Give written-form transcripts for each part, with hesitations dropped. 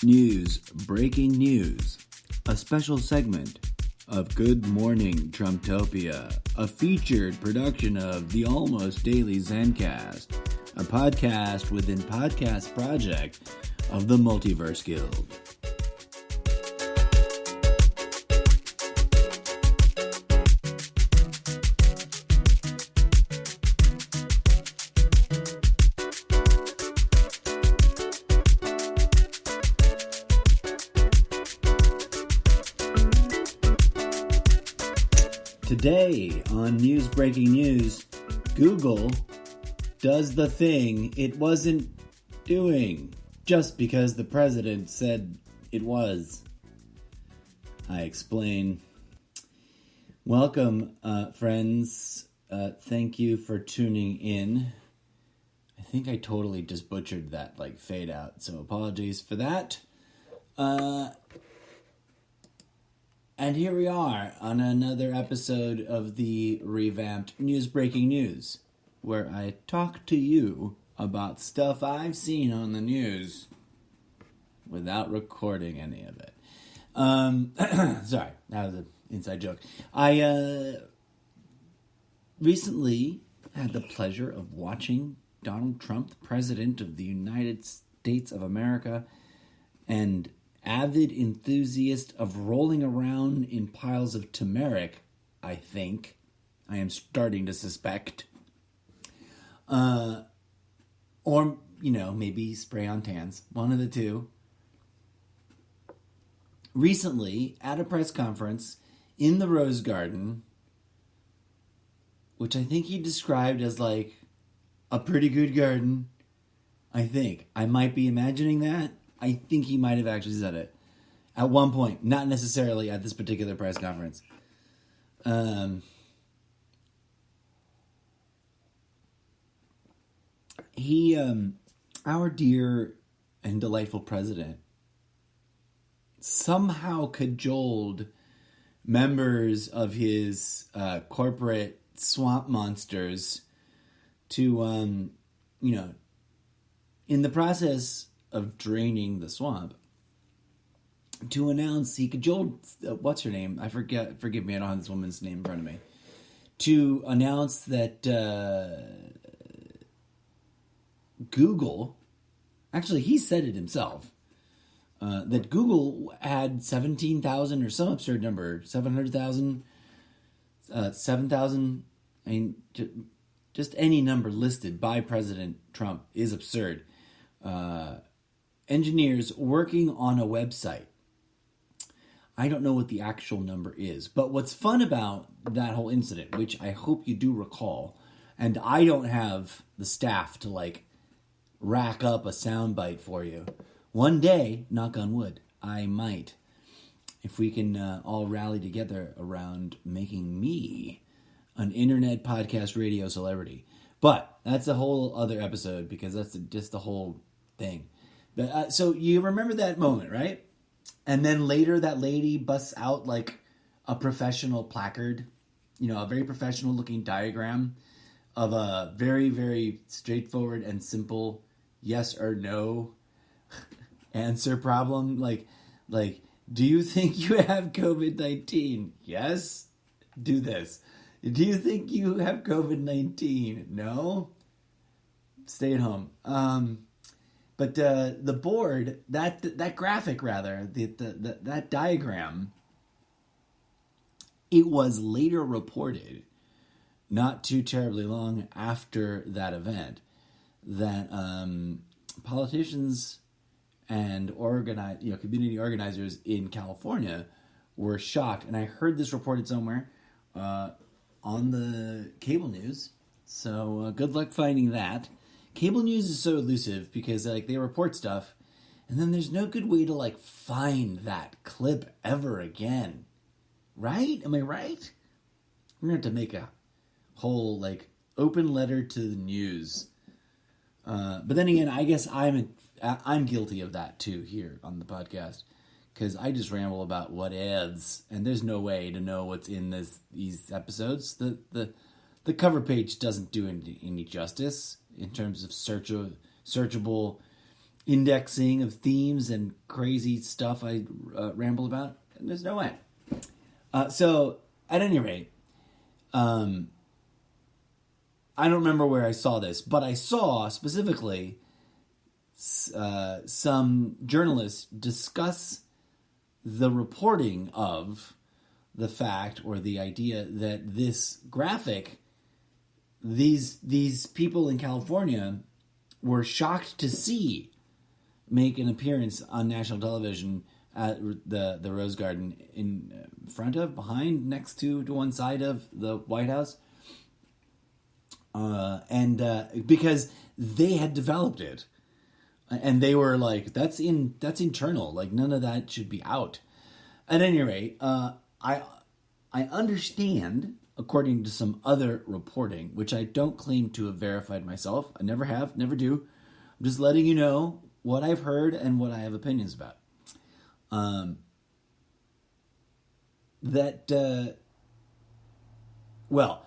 News, breaking news, a special segment of Good Morning Trumptopia, a featured production of the Almost Daily Zencast, a podcast within podcast project of the Multiverse Guild. Today on News Breaking News, Google does the thing it wasn't doing just because the president said it was. I explain. Welcome, friends. Thank you for tuning in. I think I totally just butchered that fade out, so apologies for that. And here we are on another episode of the revamped News Breaking News, where I talk to you about stuff I've seen on the news without recording any of it. Sorry, that was an inside joke. I recently had the pleasure of watching Donald Trump, the President of the United States of America, and avid enthusiast of rolling around in piles of turmeric, I think. I am starting to suspect. Or, maybe spray on tans. One of the two. Recently, at a press conference in the Rose Garden, which I think he described as a pretty good garden. I think. I might be imagining that. I think he might have actually said it at one point, not necessarily at this particular press conference. Our dear and delightful president, somehow cajoled members of his corporate swamp monsters to, in the process of draining the swamp, to announce he cajoled what's her name? Forgive me, I don't have this woman's name in front of me. To announce that Google, actually he said it himself, that Google had 17,000 or some absurd number, 700,000, 7,000. I mean, just any number listed by President Trump is absurd. Engineers working on a website. I don't know what the actual number is, but what's fun about that whole incident, which I hope you do recall, and I don't have the staff to rack up a soundbite for you. One day, knock on wood, I might, if we can all rally together around making me an internet podcast radio celebrity. But that's a whole other episode because that's just the whole thing. But, so you remember that moment, right? And then later that lady busts out a professional placard, a very professional looking diagram of a very, very straightforward and simple yes or no answer problem. Do you think you have COVID-19? Yes? Do this. Do you think you have COVID-19? No? Stay at home. But the board, that graphic rather, that diagram, it was later reported, not too terribly long after that event, that politicians and community organizers in California were shocked. And I heard this reported somewhere on the cable news. So good luck finding that. Cable news is so elusive because they report stuff and then there's no good way to find that clip ever again. Right? Am I right? We're going to have to make a whole open letter to the news. But then again, I guess I'm guilty of that too here on the podcast because I just ramble about what ifs and there's no way to know what's in these episodes. The cover page doesn't do any justice in terms of searchable indexing of themes and crazy stuff I ramble about. And there's no way. So, at any rate, I don't remember where I saw this, but I saw specifically some journalists discuss the reporting of the fact or the idea that this graphic, these people in California were shocked to see make an appearance on national television at the Rose Garden in front of, behind, next to one side of the White House. And because they had developed it. And they were like, that's internal. Like, none of that should be out. At any rate, I understand, according to some other reporting, which I don't claim to have verified myself. I never have, never do. I'm just letting you know what I've heard and what I have opinions about. Well,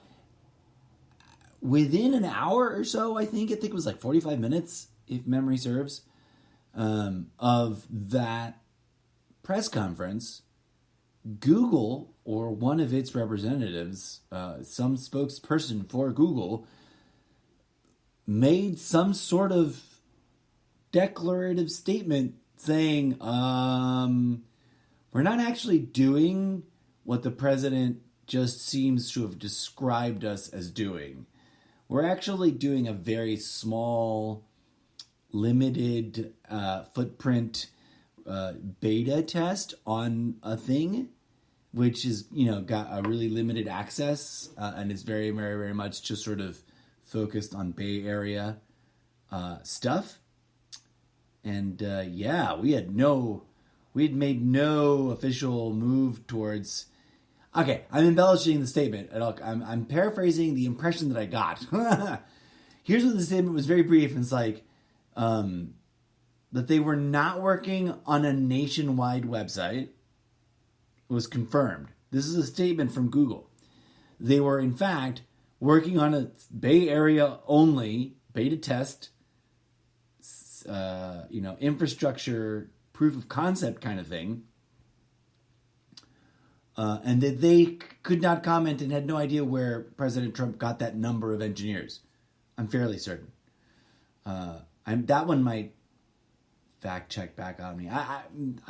within an hour or so, I think it was like 45 minutes, if memory serves, of that press conference, Google, or one of its representatives, some spokesperson for Google, made some sort of declarative statement saying, we're not actually doing what the president just seems to have described us as doing. We're actually doing a very small, limited footprint beta test on a thing, which is, got a really limited access and is very, very, very much just sort of focused on Bay Area stuff. And we had made no official move towards. Okay, I'm embellishing the statement. I'm paraphrasing the impression that I got. Here's what the statement was, very brief. And it's like that they were not working on a nationwide website. It was confirmed. This is a statement from Google. They were, in fact, working on a Bay Area only beta test, infrastructure proof of concept kind of thing. And that they could not comment and had no idea where President Trump got that number of engineers. I'm fairly certain. That one might fact check back on me. I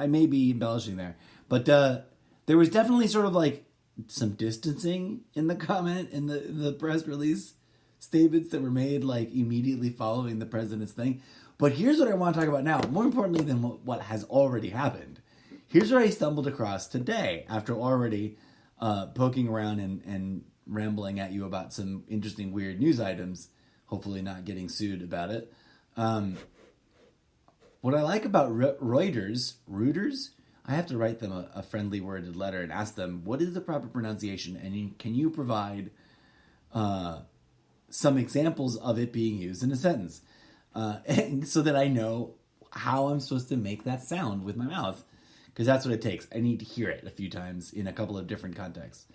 may be embellishing there, but there was definitely sort of like some distancing in the comment in the press release statements that were made like immediately following the president's thing. But here's what I want to talk about now, more importantly than what has already happened. Here's what I stumbled across today after already poking around and rambling at you about some interesting, weird news items, hopefully not getting sued about it. What I like about Reuters, I have to write them a friendly worded letter and ask them, what is the proper pronunciation? And can you provide some examples of it being used in a sentence? So that I know how I'm supposed to make that sound with my mouth. Because that's what it takes. I need to hear it a few times in a couple of different contexts.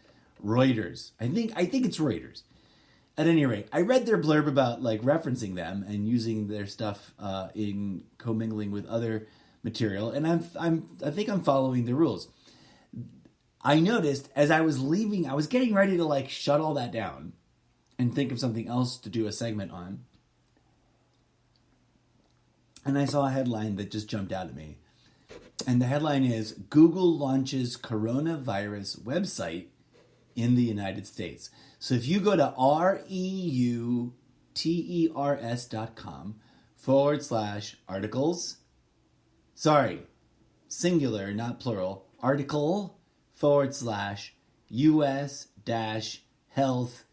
Reuters. I think it's Reuters. At any rate, I read their blurb about like referencing them and using their stuff in commingling with other material, and I think I'm following the rules. I noticed as I was leaving, I was getting ready to like shut all that down and think of something else to do a segment on. And I saw a headline that just jumped out at me. And the headline is, Google launches coronavirus website in the United States. So if you go to reuters.com/articles, sorry, singular, not plural, article /US-health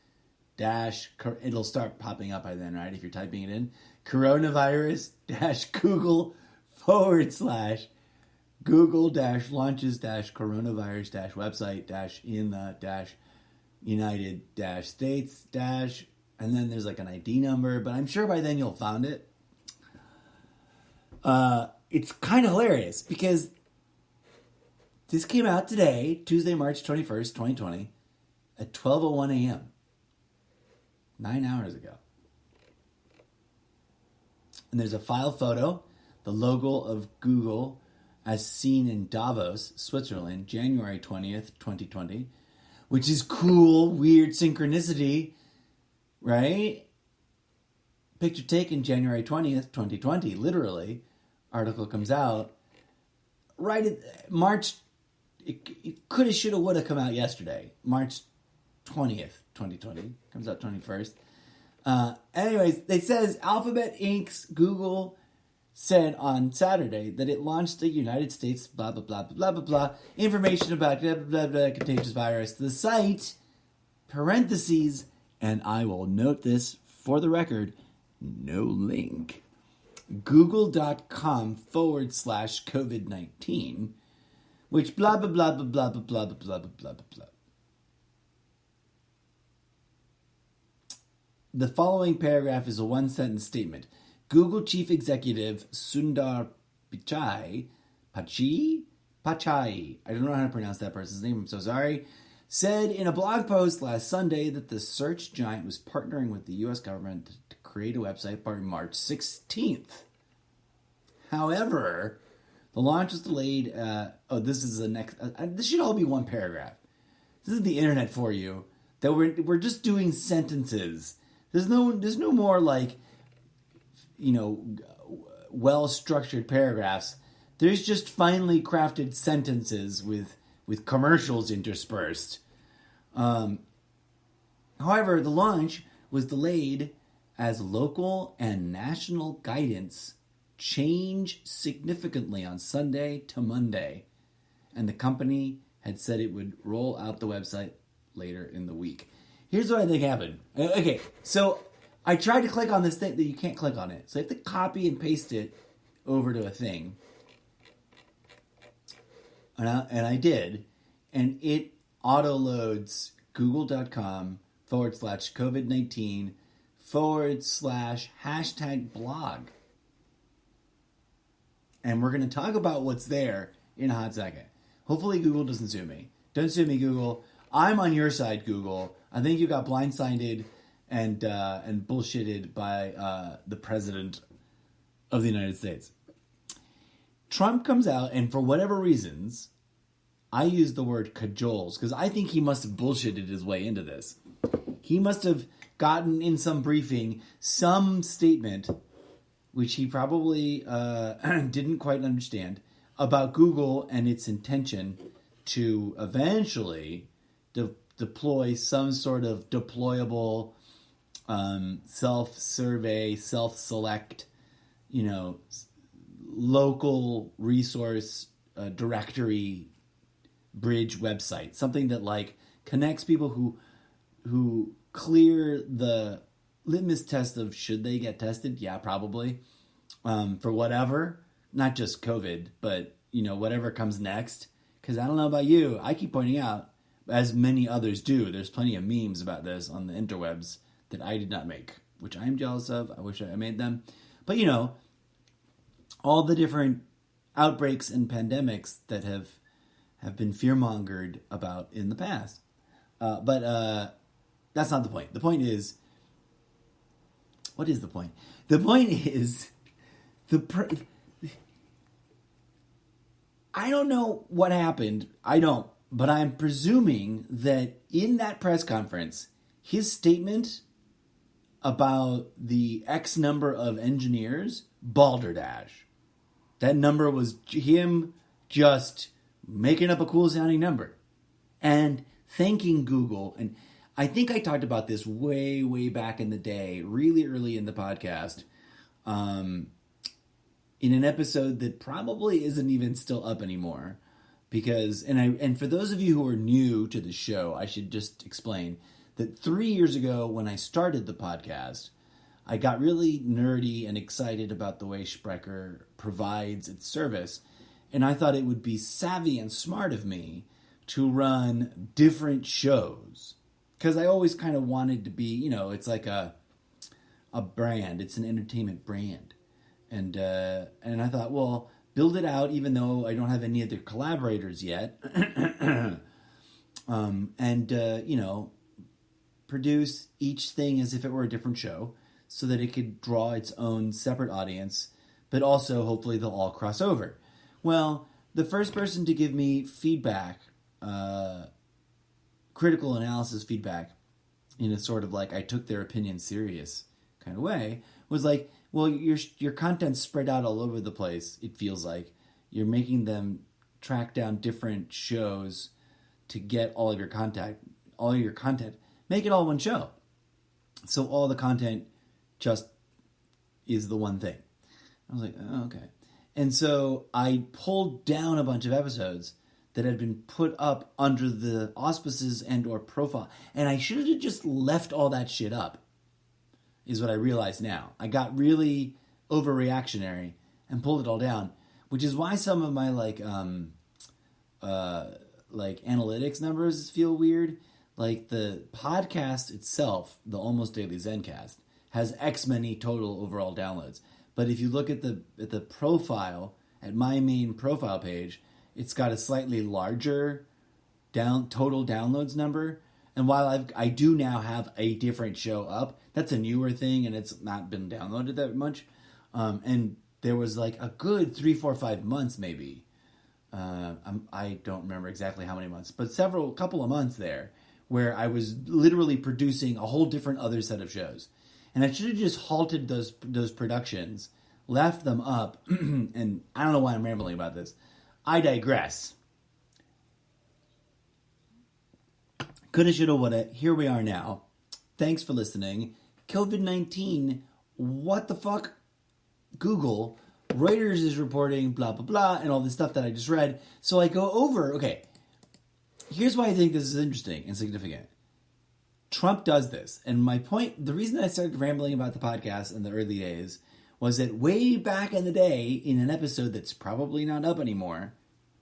it'll start popping up by then, right? If you're typing it in, coronavirus-google /Google-launches-coronavirus-website-in the United States and then there's like an ID number, but I'm sure by then you'll find it. It's kind of hilarious because this came out today, Tuesday, March 21st, 2020, at 12:01 a.m. 9 hours ago. And there's a file photo the logo of Google as seen in Davos, Switzerland, January 20th, 2020, which is cool, weird synchronicity, right? Picture taken January 20th, 2020, literally. Article comes out right at March. It coulda, shoulda, woulda come out yesterday. March 20th, 2020. Comes out 21st. Anyways, it says Alphabet Inc.'s Google said on Saturday that it launched the United States blah, blah, blah, blah, blah, blah, information about blah, blah, blah, blah, contagious virus. The site, parentheses, and I will note this for the record, no link, google.com/COVID-19, which blah, blah, blah, blah, blah, blah, blah, blah, blah, blah, blah, blah. The following paragraph is a one-sentence statement. Google Chief Executive Sundar Pichai, I don't know how to pronounce that person's name, I'm so sorry, said in a blog post last Sunday that the search giant was partnering with the U.S. government to create a website by March 16th. However, the launch was delayed. This is the next. This should all be one paragraph. This is the internet for you. That we're just doing sentences. There's no more like, well-structured paragraphs. There's just finely crafted sentences with commercials interspersed. However, the launch was delayed as local and national guidance changed significantly on Sunday to Monday, and the company had said it would roll out the website later in the week. Here's what I think happened. Okay, so I tried to click on this thing that you can't click on it. So I have to copy and paste it over to a thing. And I did. And it auto-loads google.com/COVID-19 /hashtag blog. And we're going to talk about what's there in a hot second. Hopefully Google doesn't sue me. Don't sue me, Google. I'm on your side, Google. I think you got blindsided and bullshitted by the president of the United States. Trump comes out, and for whatever reasons, I use the word cajoles, because I think he must have bullshitted his way into this. He must have gotten in some briefing some statement, which he probably didn't quite understand, about Google and its intention to eventually deploy some sort of deployable self-survey, self-select, local resource directory bridge website. Something that like connects people who clear the litmus test of should they get tested? Yeah, probably. For whatever, not just COVID, but whatever comes next. Because I don't know about you, I keep pointing out, as many others do, there's plenty of memes about this on the interwebs that I did not make, which I am jealous of. I wish I made them. But all the different outbreaks and pandemics that have been fear-mongered about in the past. But that's not the point. The point is, what is the point? The point is, I don't know what happened. I don't. But I'm presuming that in that press conference, his statement about the X number of engineers, balderdash. That number was him just making up a cool sounding number and thanking Google. And I think I talked about this way, way back in the day, really early in the podcast, in an episode that probably isn't even still up anymore. Because, and for those of you who are new to the show, I should just explain that 3 years ago when I started the podcast, I got really nerdy and excited about the way Sprecher provides its service. And I thought it would be savvy and smart of me to run different shows. Because I always kind of wanted to be, it's like a brand. It's an entertainment brand. And I thought, well, build it out, even though I don't have any other collaborators yet. Produce each thing as if it were a different show so that it could draw its own separate audience, but also hopefully they'll all cross over. Well, the first person to give me feedback, critical analysis feedback, in a sort of like I took their opinion serious kind of way, was like, well, your content's spread out all over the place. It feels like you're making them track down different shows to get all of your content. Make it all one show, so all the content just is the one thing. I was like, oh, okay. And so I pulled down a bunch of episodes that had been put up under the auspices and or profile. And I should have just left all that shit up, is what I realize now. I got really overreactionary and pulled it all down, which is why some of my like analytics numbers feel weird. Like the podcast itself, the Almost Daily Zencast, has X many total overall downloads. But if you look at the profile, at my main profile page, it's got a slightly larger total downloads number. And while I do now have a different show up, that's a newer thing and it's not been downloaded that much. And there was like a good 3, 4, 5 months maybe. I don't remember exactly how many months, but couple of months there where I was literally producing a whole different other set of shows. And I should have just halted those productions, left them up, and I don't know why I'm rambling about this. I digress. Coulda, shoulda, woulda. Here we are now. Thanks for listening. COVID-19, what the fuck? Google, Reuters is reporting, blah, blah, blah, and all this stuff that I just read. So I go over, okay, here's why I think this is interesting and significant. Trump does this. And my point, the reason I started rambling about the podcast in the early days was that way back in the day, in an episode that's probably not up anymore,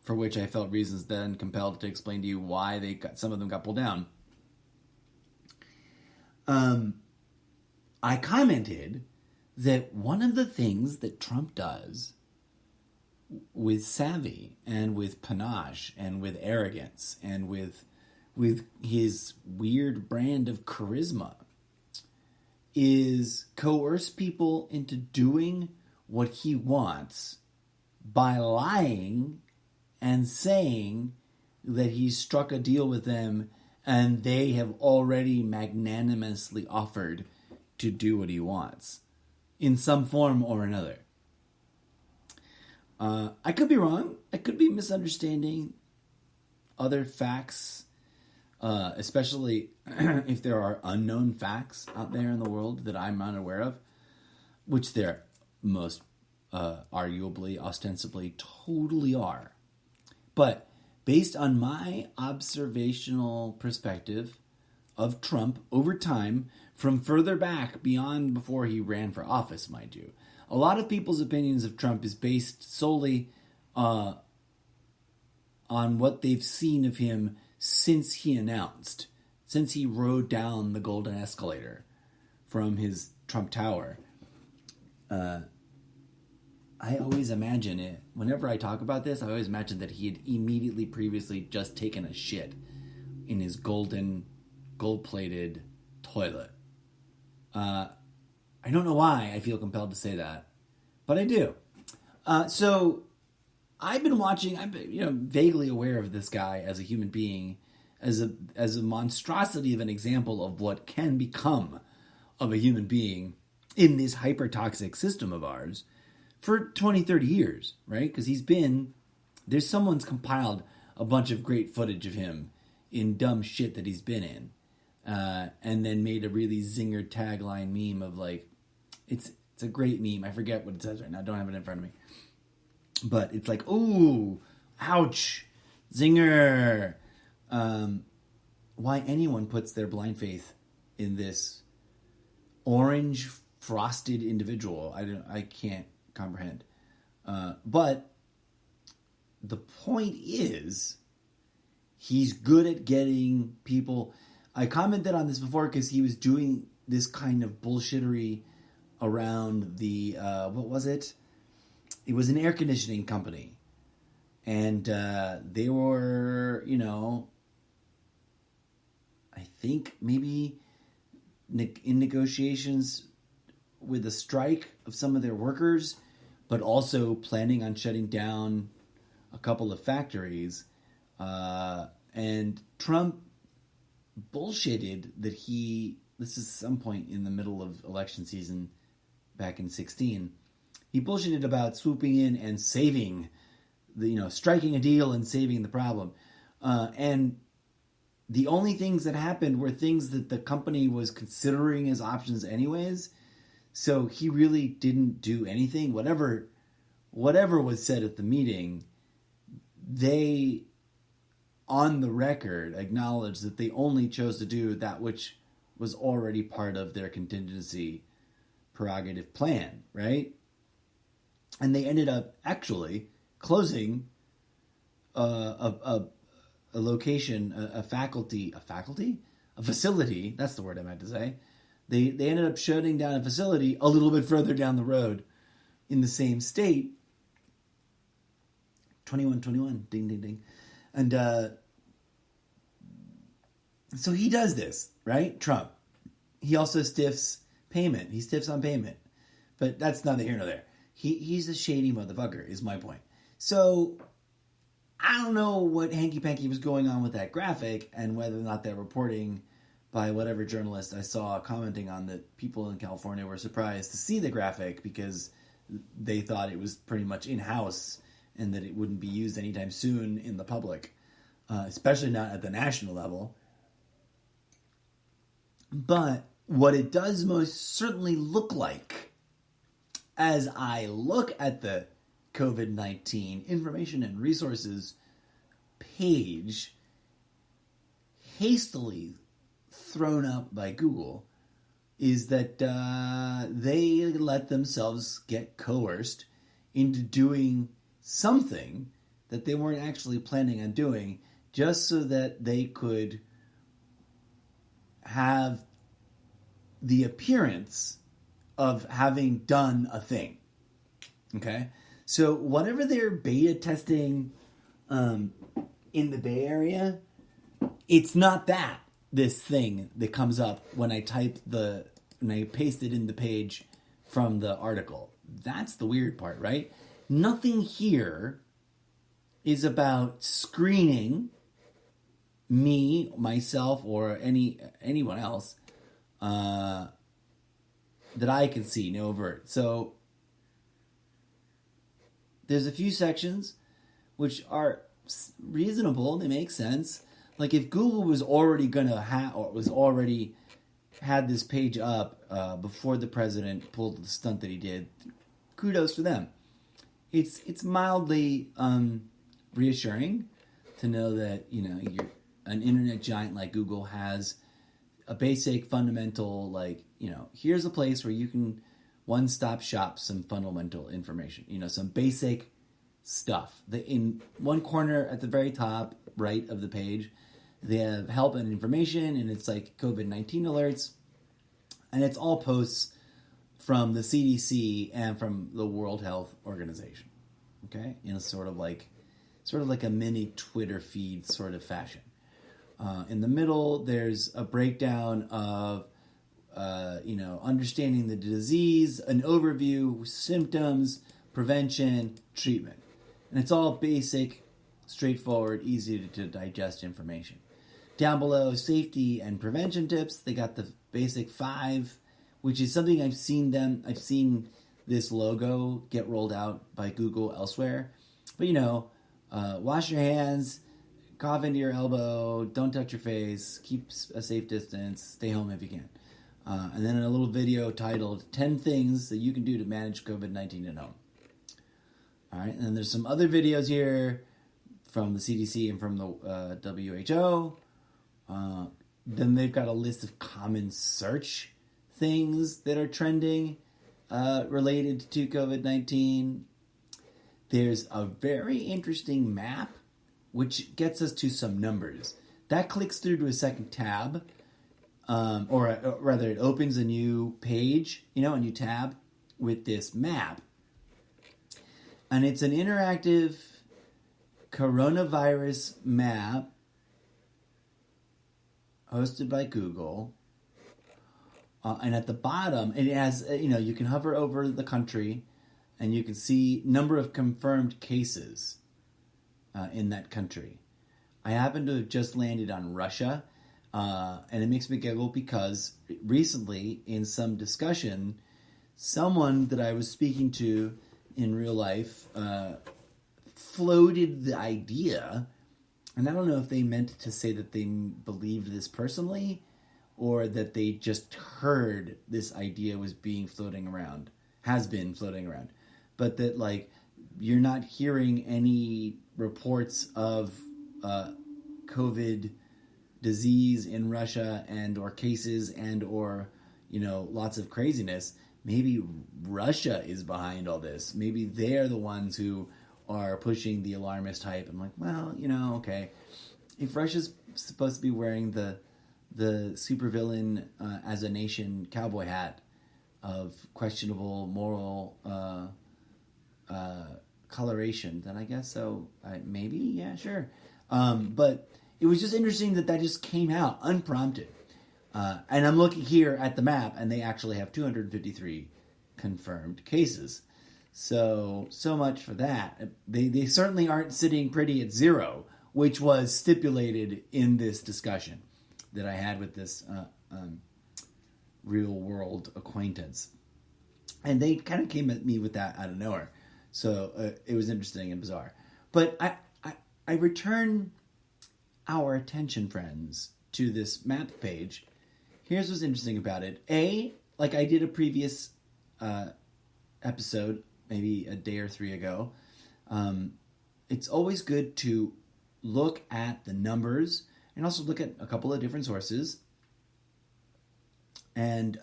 for which I felt reasons then compelled to explain to you why some of them got pulled down, I commented that one of the things that Trump does with savvy and with panache and with arrogance and with his weird brand of charisma is coerce people into doing what he wants by lying and saying that he struck a deal with them and they have already magnanimously offered to do what he wants in some form or another. I could be wrong. I could be misunderstanding other facts, especially if there are unknown facts out there in the world that I'm unaware of, which there most arguably, ostensibly, totally are. But based on my observational perspective of Trump over time, from further back beyond before he ran for office, mind you, a lot of people's opinions of Trump is based solely on what they've seen of him since he rode down the golden escalator from his Trump Tower. I always imagine it, whenever I talk about this, I always imagine that he had immediately previously just taken a shit in his gold-plated toilet. I don't know why I feel compelled to say that, but I do. So I've been watching, vaguely aware of this guy as a human being, as a monstrosity of an example of what can become of a human being in this hyper-toxic system of ours for 20, 30 years, right? Because someone's compiled a bunch of great footage of him in dumb shit that he's been in, and then made a really zinger tagline meme of like, it's a great meme. I forget what it says right now. I don't have it in front of me. But it's like, ooh, ouch, zinger. Why anyone puts their blind faith in this orange frosted individual, I can't comprehend. But the point is, he's good at getting people. I commented on this before because he was doing this kind of bullshittery around the what was it? It was an air conditioning company, and they were, I think maybe in negotiations with a strike of some of their workers, but also planning on shutting down a couple of factories. And Trump bullshitted that this is some point in the middle of election season back in 2016. He bullshitted about swooping in and saving striking a deal and saving the problem. And the only things that happened were things that the company was considering as options anyways. So he really didn't do anything. Whatever was said at the meeting, they, on the record, acknowledged that they only chose to do that which was already part of their contingency prerogative plan, right? And they ended up actually closing a location, a facility. That's the word I meant to say. They ended up shutting down a facility a little bit further down the road in the same state. 2121, ding, ding, ding. And so he does this, right? Trump. He also stiffs payment. He stiffs on payment. But that's neither here nor there. He's a shady motherfucker, is my point. So I don't know what hanky-panky was going on with that graphic and whether or not that reporting by whatever journalist I saw commenting on that people in California were surprised to see the graphic because they thought it was pretty much in-house and that it wouldn't be used anytime soon in the public, especially not at the national level. But what it does most certainly look like as I look at the COVID-19 information and resources page hastily thrown up by Google is that they let themselves get coerced into doing something that they weren't actually planning on doing just so that they could have the appearance of having done a thing. Okay? So whatever they're beta testing in the Bay Area, it's not this thing that comes up when I paste it in the page from the article. That's the weird part, right? Nothing here is about screening me, myself, or anyone else that I can see, no overt. So there's a few sections which are reasonable, they make sense. Like if Google was already had this page up before the president pulled the stunt that he did, kudos to them. It's mildly reassuring to know that you're an internet giant like Google has a basic fundamental here's a place where you can one-stop shop some fundamental information, some basic stuff. In one corner at the very top right of the page, they have help and information, and it's like COVID-19 alerts, and it's all posts from the CDC and from the World Health Organization. Okay, sort of like a mini Twitter feed sort of fashion. In the middle, there's a breakdown of understanding the disease, an overview, symptoms, prevention, treatment. And it's all basic, straightforward, easy to digest information. Down below, safety and prevention tips. They got the basic 5, which is something I've seen this logo get rolled out by Google elsewhere. But wash your hands, cough into your elbow, don't touch your face, keep a safe distance, stay home if you can. And then a little video titled 10 Things That You Can Do to Manage COVID-19 at Home. All right, and then there's some other videos here from the CDC and from the WHO. Then they've got a list of common search things that are trending related to COVID-19. There's a very interesting map which gets us to some numbers. That clicks through to a second tab, or rather it opens a new page, a new tab with this map. And it's an interactive coronavirus map hosted by Google. And at the bottom, it has, you can hover over the country and you can see number of confirmed cases in that country. I happen to have just landed on Russia, and it makes me giggle because recently in some discussion, someone that I was speaking to in real life floated the idea, and I don't know if they meant to say that they believed this personally or that they just heard this idea has been floating around, but that like you're not hearing any reports of COVID disease in Russia and or cases and or lots of craziness. Maybe Russia is behind all this. Maybe they're the ones who are pushing the alarmist hype. I'm like, well, okay. If Russia's supposed to be wearing the supervillain as a nation cowboy hat of questionable moral coloration, then I guess so. Maybe, yeah, sure. But it was just interesting that just came out unprompted. And I'm looking here at the map, and they actually have 253 confirmed cases. So much for that. They certainly aren't sitting pretty at zero, which was stipulated in this discussion that I had with this real-world acquaintance. And they kind of came at me with that out of nowhere. So it was interesting and bizarre. But I return our attention, friends, to this map page. Here's what's interesting about it. Like I did a previous episode, maybe a day or three ago, it's always good to look at the numbers and also look at a couple of different sources and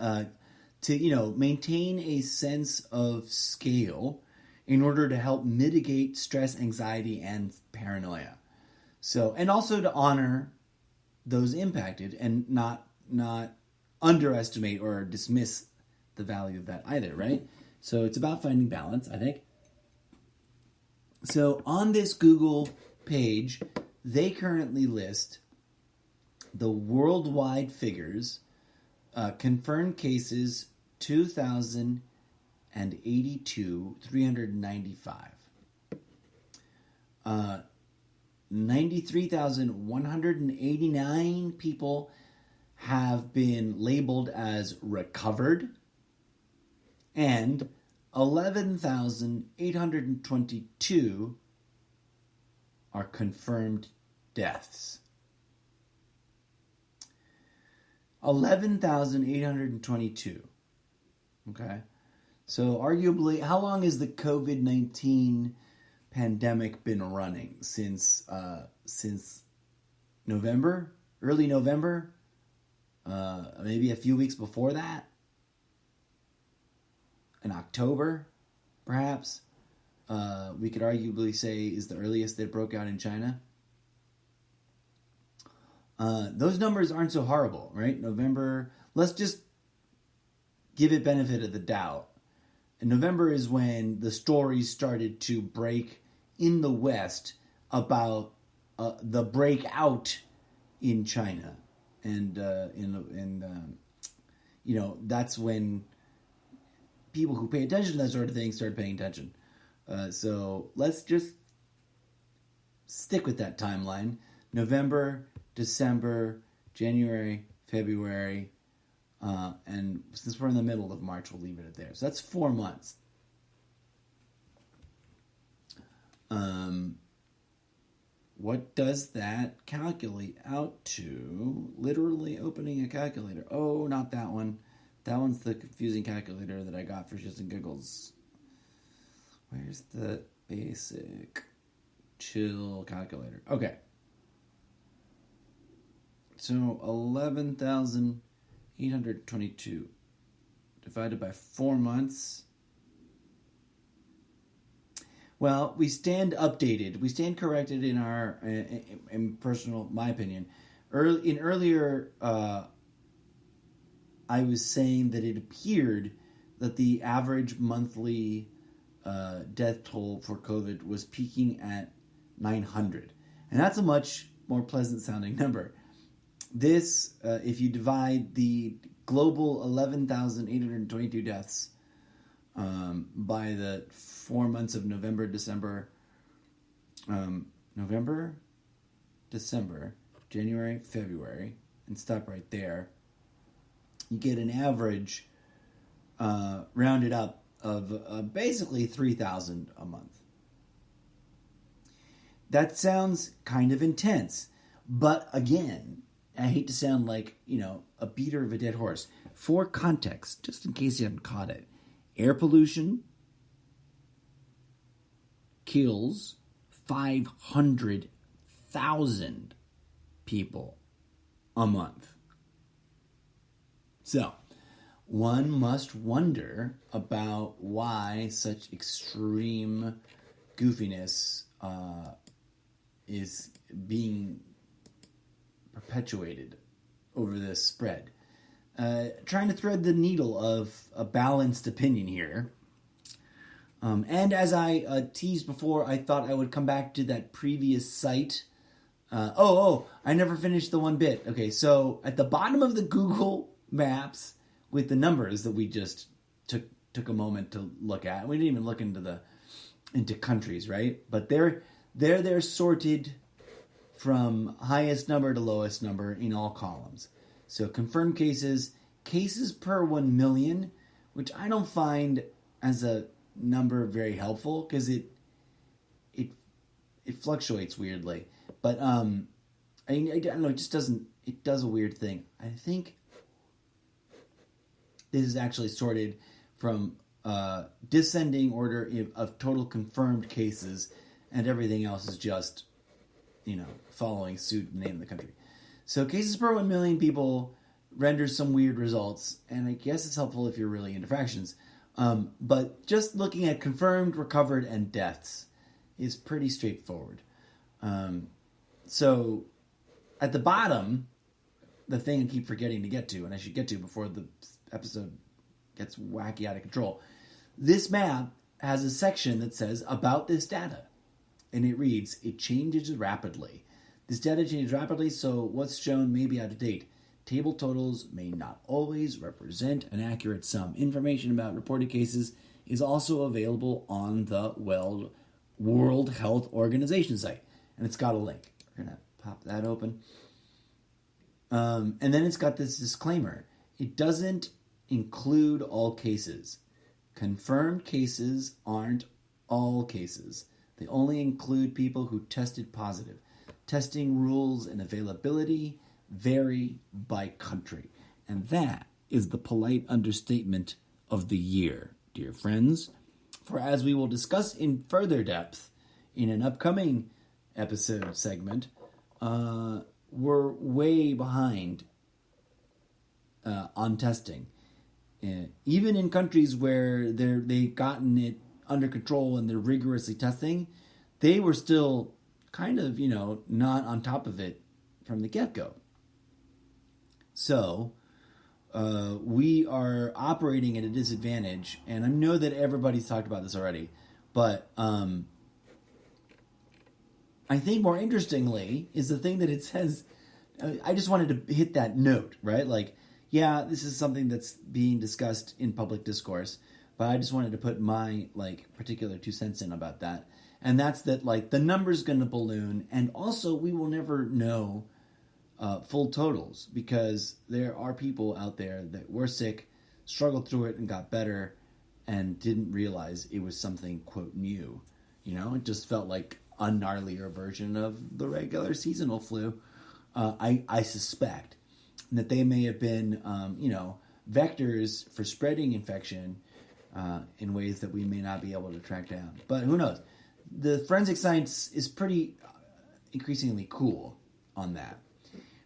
to maintain a sense of scale in order to help mitigate stress, anxiety, and paranoia. So, and also to honor those impacted and not underestimate or dismiss the value of that either, right? So it's about finding balance, I think. So on this Google page, they currently list the worldwide figures, confirmed cases, 2,082, 395. 93,189 people have been labeled as recovered, and 11,822 are confirmed deaths. 11,822. Okay. So arguably, how long has the COVID-19 pandemic been running? Since November? Early November? Maybe a few weeks before that? In October, perhaps? We could arguably say is the earliest that it broke out in China. Those numbers aren't so horrible, right? November, let's just give it benefit of the doubt. And November is when the stories started to break in the West about the breakout in China. And, that's when people who pay attention to that sort of thing started paying attention. So let's just stick with that timeline. November, December, January, February, and since we're in the middle of March, we'll leave it at there. So that's 4 months. What does that calculate out to? Literally opening a calculator. Oh, not that one. That one's the confusing calculator that I got for shits and giggles. Where's the basic chill calculator? Okay. So 11,822 divided by 4 months. Well, we stand updated. We stand corrected in our, in my opinion. Earlier, I was saying that it appeared that the average monthly death toll for COVID was peaking at 900. And that's a much more pleasant sounding number. This, if you divide the global 11,822 deaths by the 4 months of November, December, January, February, and stop right there, you get an average rounded up of basically 3,000 a month. That sounds kind of intense, but again, I hate to sound like, a beater of a dead horse. For context, just in case you haven't caught it, air pollution kills 500,000 people a month. So, one must wonder about why such extreme goofiness is being perpetuated over this spread. Trying to thread the needle of a balanced opinion here. And as I teased before, I thought I would come back to that previous site. I never finished the one bit. Okay, so at the bottom of the Google Maps with the numbers that we just took a moment to look at. We didn't even look into countries, right? But they're sorted from highest number to lowest number in all columns. So confirmed cases per 1 million, which I don't find as a number very helpful because it fluctuates weirdly. But I don't know, it does a weird thing. I think this is actually sorted from descending order of total confirmed cases, and everything else is just, following suit in the name of the country. So cases per 1 million people renders some weird results, and I guess it's helpful if you're really into fractions. But just looking at confirmed, recovered, and deaths is pretty straightforward. So at the bottom, the thing I keep forgetting to get to, and I should get to before the episode gets wacky out of control, this map has a section that says about this data. And it reads, it changes rapidly. This data changes rapidly, so what's shown may be out of date. Table totals may not always represent an accurate sum. Information about reported cases is also available on the World Health Organization site. And it's got a link. We're going to pop that open. And then it's got this disclaimer. It doesn't include all cases. Confirmed cases aren't all cases. They only include people who tested positive. Testing rules and availability vary by country. And that is the polite understatement of the year, dear friends. For as we will discuss in further depth in an upcoming episode segment, we're way behind on testing. Even in countries where they've gotten it under control and they're rigorously testing, they were still kind of, not on top of it from the get-go. So, we are operating at a disadvantage, and I know that everybody's talked about this already, but I think more interestingly is the thing that it says. I just wanted to hit that note, right? Like, yeah, this is something that's being discussed in public discourse, but I just wanted to put my, particular 2 cents in about that. And that's that, the number's going to balloon, and also we will never know full totals, because there are people out there that were sick, struggled through it, and got better, and didn't realize it was something, quote, new. It just felt like a gnarlier version of the regular seasonal flu. I suspect that they may have been, vectors for spreading infection in ways that we may not be able to track down. But who knows? The forensic science is pretty increasingly cool on that.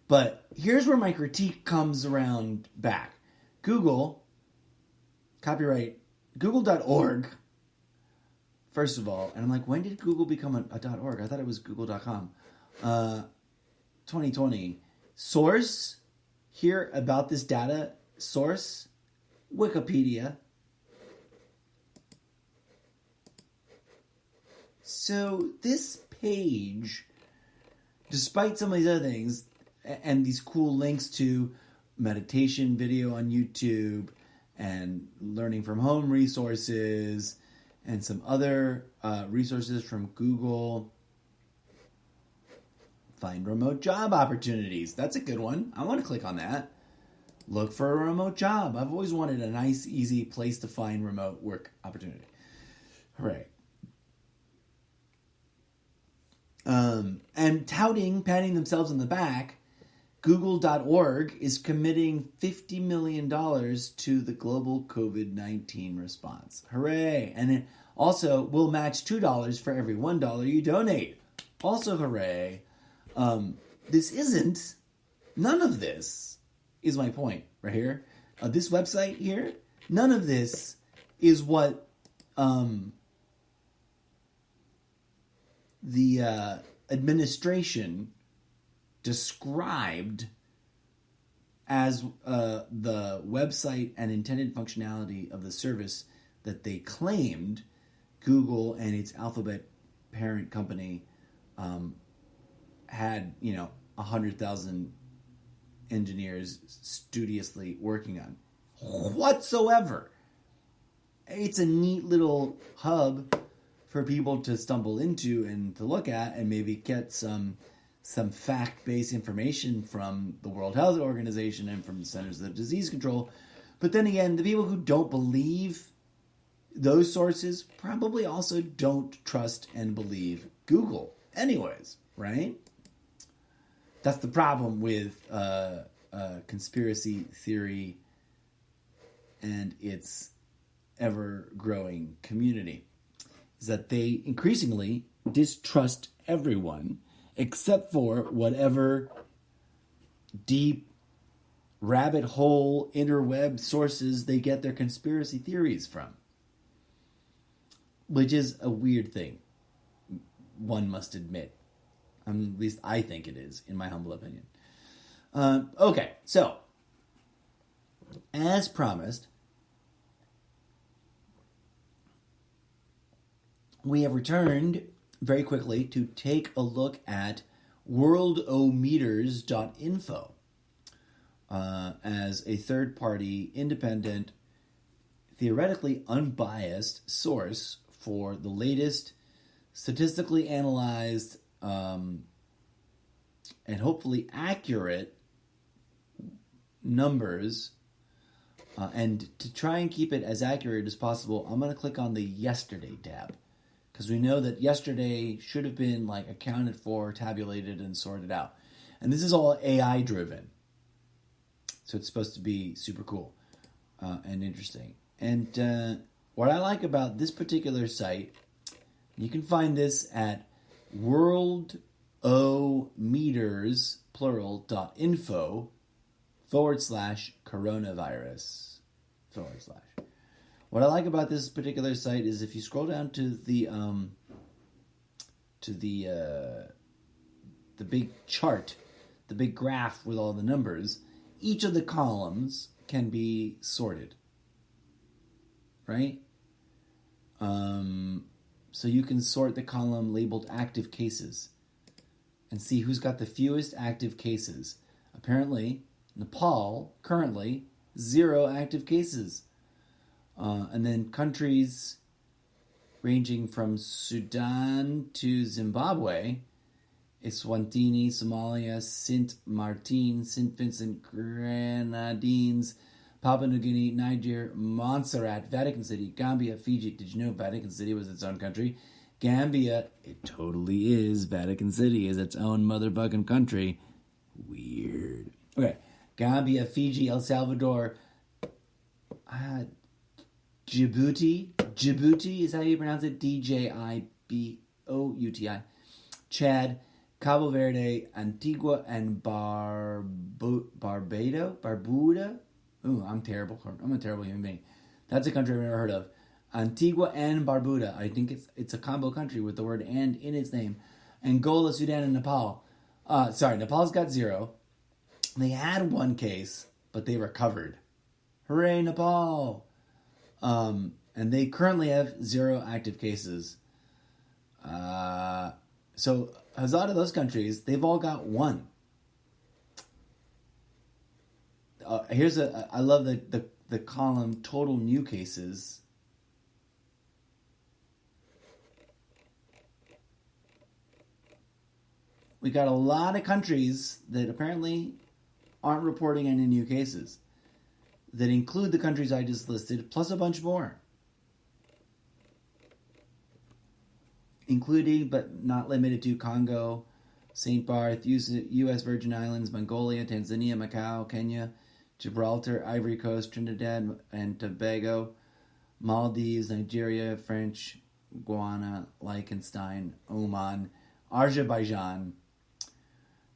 But here's where my critique comes around back. Google, copyright, google.org, first of all, and I'm like, when did Google become a .org? I thought it was google.com. 2020. Source, here about this data, source, Wikipedia. So this page, despite some of these other things, and these cool links to meditation video on YouTube and learning from home resources and some other resources from Google. Find remote job opportunities. That's a good one. I want to click on that. Look for a remote job. I've always wanted a nice, easy place to find remote work opportunity. Hooray. And patting themselves on the back, Google.org is committing $50 million to the global COVID-19 response. Hooray. And it also will match $2 for every $1 you donate. Also hooray. None of this is my point right here. This website here, none of this is what the administration described as the website and intended functionality of the service that they claimed Google and its Alphabet parent company had, 100,000 engineers studiously working on whatsoever. It's a neat little hub for people to stumble into and to look at and maybe get some fact-based information from the World Health Organization and from the Centers of Disease Control. But then again, the people who don't believe those sources probably also don't trust and believe Google anyways, right? That's the problem with conspiracy theory and its ever-growing community, is that they increasingly distrust everyone except for whatever deep rabbit hole interweb sources they get their conspiracy theories from, which is a weird thing, one must admit. At least I think it is, in my humble opinion. Okay, so, as promised, we have returned very quickly to take a look at worldometers.info as a third-party, independent, theoretically unbiased source for the latest statistically analyzed and hopefully accurate numbers. And to try and keep it as accurate as possible, I'm going to click on the yesterday tab, because we know that yesterday should have been accounted for, tabulated, and sorted out. And this is all AI driven, so it's supposed to be super cool and interesting. And what I like about this particular site, you can find this at worldometers, plural.info /coronavirus / What I like about this particular site is if you scroll down to the big chart, the big graph with all the numbers, each of the columns can be sorted, right? So you can sort the column labeled active cases and see who's got the fewest active cases. Apparently, Nepal, currently, 0 active cases. And then countries ranging from Sudan to Zimbabwe, Eswatini, Somalia, Sint Maarten, St. Vincent, Grenadines, Papua New Guinea, Niger, Montserrat, Vatican City, Gambia, Fiji. Did you know Vatican City was its own country? Gambia, it totally is. Vatican City is its own motherfucking country. Weird. Okay, Gambia, Fiji, El Salvador, Djibouti, is how you pronounce it? Djibouti. Chad, Cabo Verde, Antigua, and Barbuda. Ooh, I'm terrible. I'm a terrible human being. That's a country I've never heard of. Antigua and Barbuda. I think it's a combo country with the word "and" in its name. Angola, Sudan, and Nepal. Nepal's got 0. They had 1 case, but they recovered. Hooray, Nepal! And they currently have 0 active cases. So, out of those countries, they've all got 1. I love the the column total new cases, we got a lot of countries that apparently aren't reporting any new cases that include the countries I just listed, plus a bunch more. Including, but not limited to, Congo, St. Barth, U.S. Virgin Islands, Mongolia, Tanzania, Macau, Kenya, Gibraltar, Ivory Coast, Trinidad and Tobago, Maldives, Nigeria, French Guiana, Liechtenstein, Oman, Azerbaijan.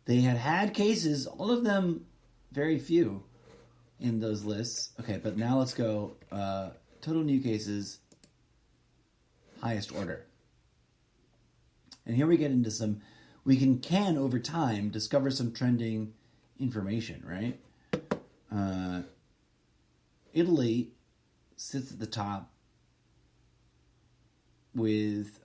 They had cases, all of them very few in those lists. Okay, but now let's go total new cases, highest order. And here we get into some, we can over time discover some trending information, right? Italy sits at the top with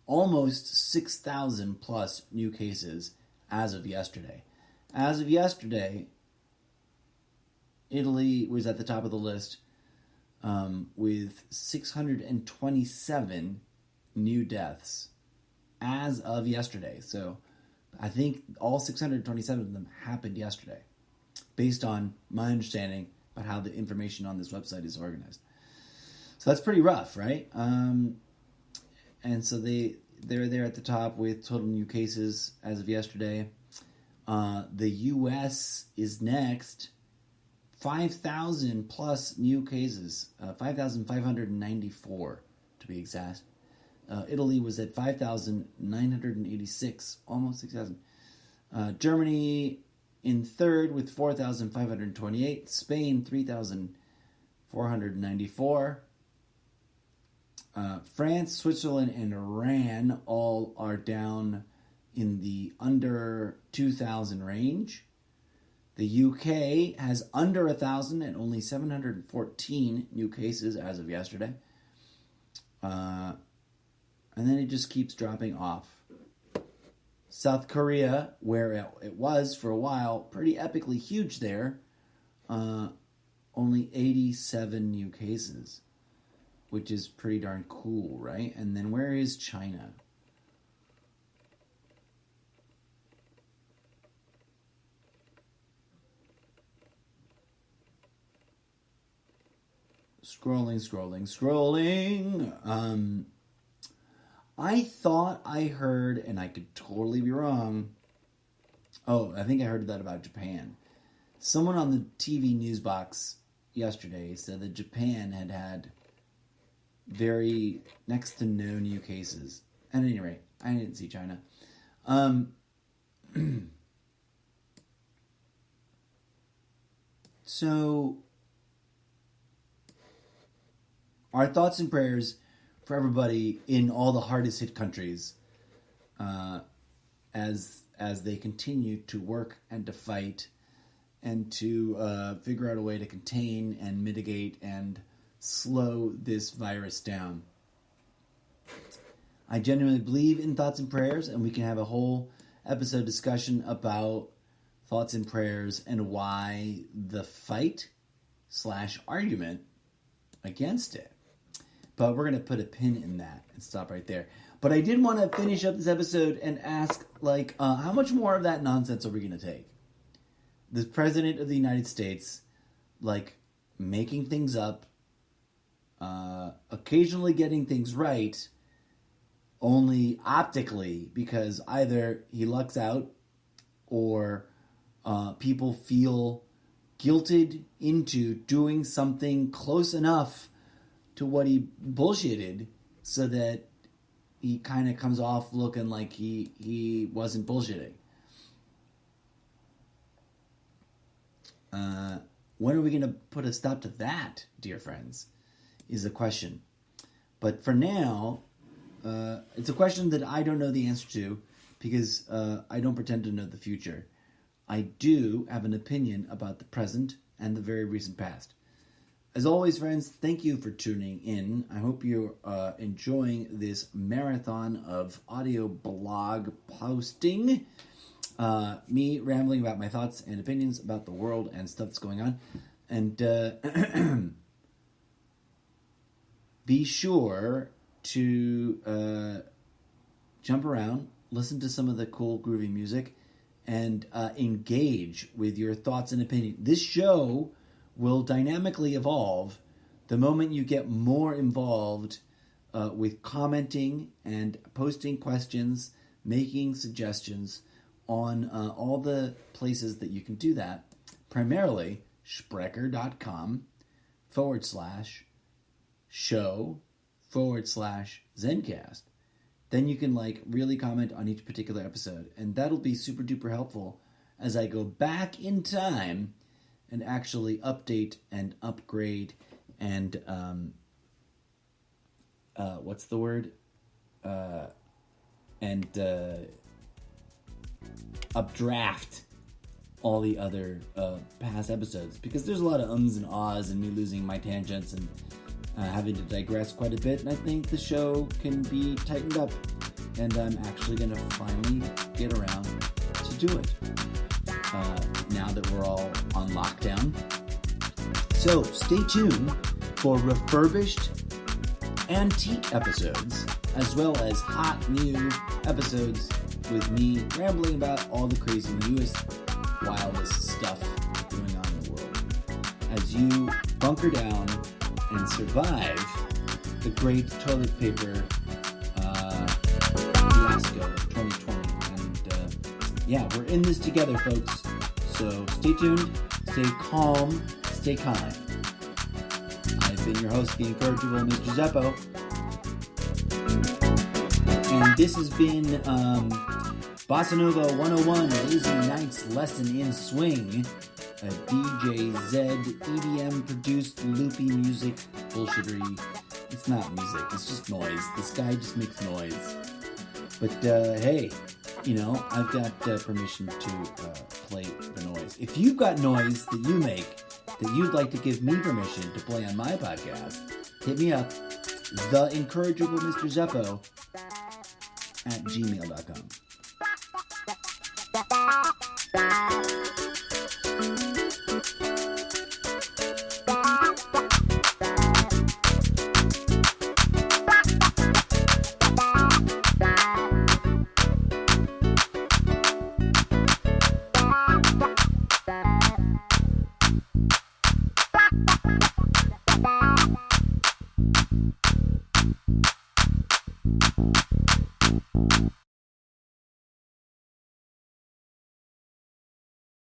almost 6,000 plus new cases as of yesterday. As of yesterday, Italy was at the top of the list with 627 new deaths as of yesterday. So I think all 627 of them happened yesterday, based on my understanding about how the information on this website is organized. So that's pretty rough, right? And so they're there at the top with total new cases as of yesterday. The U.S. is next, 5,000 plus new cases, 5,594 to be exact. Italy was at 5,986, almost 6,000. Germany in third with 4,528. Spain, 3,494. France, Switzerland, and Iran all are down in the under 2,000 range. The UK has under 1,000 and only 714 new cases as of yesterday. And then it just keeps dropping off. South Korea, where it was for a while pretty epically huge there, only 87 new cases, which is pretty darn cool, right? And then where is China? Scrolling. I thought I heard, and I could totally be wrong. Oh, I think I heard that about Japan. Someone on the TV news box yesterday said that Japan had very next to no new cases. At any rate, I didn't see China. So, our thoughts and prayers for everybody in all the hardest hit countries as they continue to work and to fight and to figure out a way to contain and mitigate and slow this virus down. I genuinely believe in thoughts and prayers, and we can have a whole episode discussion about thoughts and prayers and why the fight / argument against it. But we're going to put a pin in that and stop right there. But I did want to finish up this episode and ask, how much more of that nonsense are we going to take? The President of the United States, making things up, occasionally getting things right, only optically, because either he lucks out or people feel guilted into doing something close enough to what he bullshitted so that he kind of comes off looking like he wasn't bullshitting. When are we going to put a stop to that, dear friends, is the question. But for now, it's a question that I don't know the answer to because I don't pretend to know the future. I do have an opinion about the present and the very recent past. As always, friends, thank you for tuning in. I hope you're enjoying this marathon of audio blog posting. Me rambling about my thoughts and opinions about the world and stuff that's going on. And be sure to jump around, listen to some of the cool, groovy music, and engage with your thoughts and opinions. This show will dynamically evolve the moment you get more involved with commenting and posting questions, making suggestions on all the places that you can do that. Primarily, Spreaker.com/show/Zencast. Then you can really comment on each particular episode. And that'll be super duper helpful as I go back in time and actually update and upgrade and what's the word? Updraft all the other past episodes, because there's a lot of ums and ahs and me losing my tangents and having to digress quite a bit, and I think the show can be tightened up, and I'm actually going to finally get around to do it now that we're all on lockdown. So stay tuned for refurbished antique episodes, as well as hot new episodes with me rambling about all the crazy, newest, wildest stuff going on in the world as you bunker down and survive the great toilet paper fiasco of 2020. And we're in this together, folks. So stay tuned, stay calm, stay kind. I've been your host, the incorrigible Mr. Zeppo. And this has been Bossa Nova 101, Lazy Night's Lesson in Swing, a DJ Zed EDM produced loopy music bullshittery. It's not music, it's just noise. This guy just makes noise. But hey, I've got permission to play the noise. If you've got noise that you make that you'd like to give me permission to play on my podcast, hit me up, the incorrigible Mr. Zeppo at gmail.com.